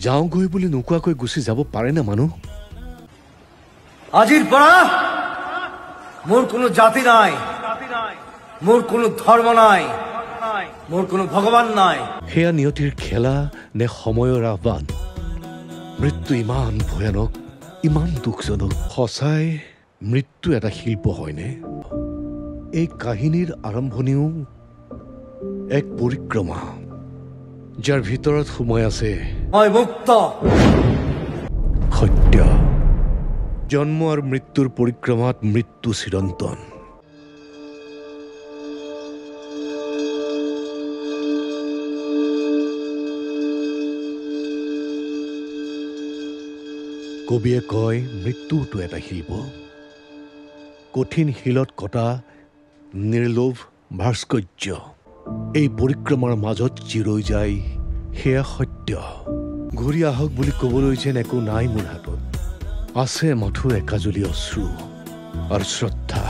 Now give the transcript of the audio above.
যাওঁগৈ বুলি নোকোৱাকৈ গুচি যাব পাৰে না মানুহ? আজিৰ পৰা মোৰ কোনো জাতি নাই, মোৰ কোনো ধৰ্ম নাই, মোৰ কোনো ভগৱান নাই। সেয়া নিয়তিৰ খেলা নে সময়ৰ আহ্বান? মৃত্যু ইমান ভয়ানক, ইমান দুখজনক। সঁচাই মৃত্যু এটা শিল্প হয়নে? এই কাহিনীৰ আৰম্ভণিও এক পৰিক্ৰমা, যাৰ ভিতৰত সোমাই আছে মই মুক্ত। সত্য। জন্ম আৰু মৃত্যুৰ পৰিক্ৰমাত মৃত্যু চিৰন্তন। কবিয়ে কয় মৃত্যুটো এটা শিল্প, কঠিন শিলত কটা নিৰ্লোভ ভাস্কৰ্য। এই পৰিক্ৰমাৰ মাজত চিৰৈ যায় সেয়া সত্য। ঘূৰি আহক বুলি ক'বলৈ যেন একো নাই মোৰ হাতত, আছে মাথো একাজুলি অশ্ৰু আৰু শ্ৰদ্ধা।